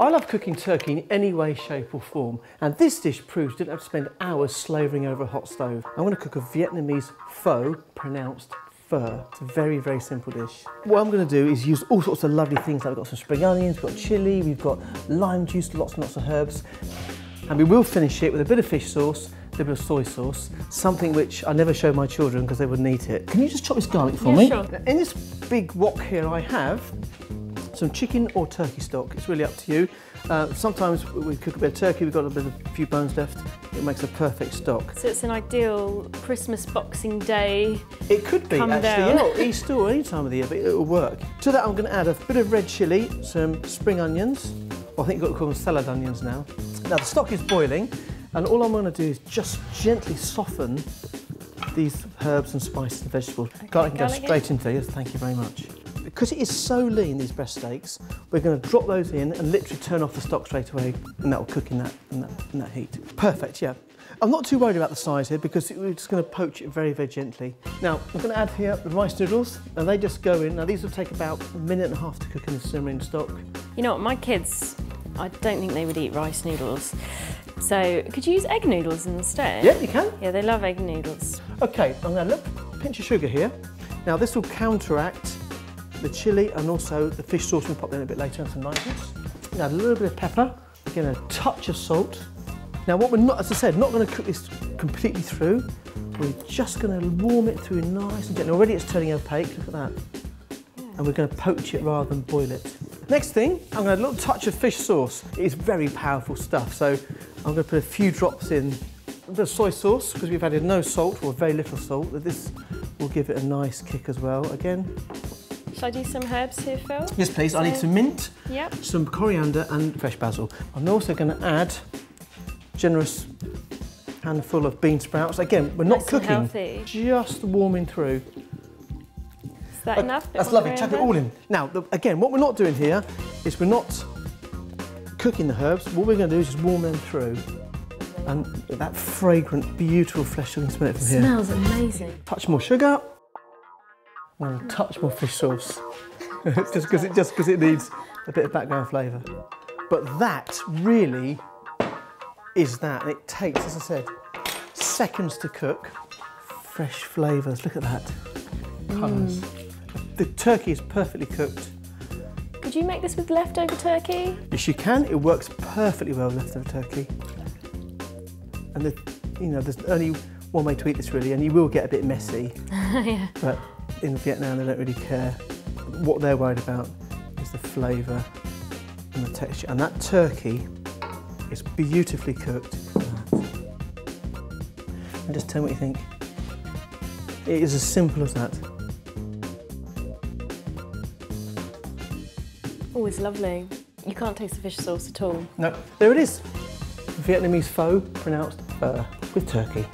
I love cooking turkey in any way, shape or form, and this dish proves you don't have to spend hours slavering over a hot stove. I'm going to cook a Vietnamese pho, pronounced pho. It's a very, very simple dish. What I'm going to do is use all sorts of lovely things. Like we've got some spring onions, we've got chilli, we've got lime juice, lots and lots of herbs. And we will finish it with a bit of fish sauce, a bit of soy sauce, something which I never show my children because they wouldn't eat it. Can you just chop this garlic for me? Sure. In this big wok here I have some chicken or turkey stock. It's really up to you. Sometimes we cook a bit of turkey, we've got a few bones left. It makes a perfect stock. So it's an ideal Christmas Boxing Day. It could be actually, yeah, or Easter or any time of the year, but it'll work. To that I'm going to add a bit of red chilli, some spring onions. Well, I think you've got to call them salad onions now. Now the stock is boiling, and all I'm going to do is just gently soften these herbs and spices and vegetables. Garlic can go straight into these, thank you very much. Because it is so lean, these breast steaks, we're going to drop those in and literally turn off the stock straight away, and that will cook in that heat. Perfect, yeah. I'm not too worried about the size here because we're just going to poach it very, very gently. Now, I'm going to add here the rice noodles, and they just go in. Now, these will take about a minute and a half to cook in the simmering stock. You know what, my kids, I don't think they would eat rice noodles. So, could you use egg noodles instead? Yeah, you can. Yeah, they love egg noodles. Okay, I'm going to a pinch of sugar here. Now, this will counteract the chilli and also the fish sauce. We'll pop that in a bit later, and some limejuice. Now, a little bit of pepper, again, a touch of salt. Now, what we're not, as I said, not going to cook this completely through. We're just going to warm it through nice and gently. Already it's turning opaque, look at that. Yeah. And we're going to poach it rather than boil it. Next thing, I'm going to add a little touch of fish sauce. It is very powerful stuff, so I'm going to put a few drops in. A bit of soy sauce, because we've added no salt or very little salt. This will give it a nice kick as well. Again. Shall I do some herbs here, Phil? Yes, please. I need some mint, yep, some coriander and fresh basil. I'm also going to add a generous handful of bean sprouts. Again, we're not nice cooking, and healthy. Just warming through. Is that enough? That's lovely, chuck it all in. Now, again, what we're not doing here is we're not cooking the herbs. What we're going to do is just warm them through. And that fragrant, beautiful flesh, you can smell it from here. Smells amazing. Touch more sugar. And a touch more fish sauce, just because it needs a bit of background flavour. But that really is that, and it takes, as I said, seconds to cook. Fresh flavours, look at that, colours. The turkey is perfectly cooked. Could you make this with leftover turkey? Yes, you can. It works perfectly well with leftover turkey. And there's only one way to eat this really, and you will get a bit messy. Yeah. But in Vietnam, they don't really care. What they're worried about is the flavour and the texture. And that turkey is beautifully cooked. And just tell me what you think. It is as simple as that. Oh, it's lovely. You can't taste the fish sauce at all. No, there it is. Vietnamese pho, pronounced pho, with turkey.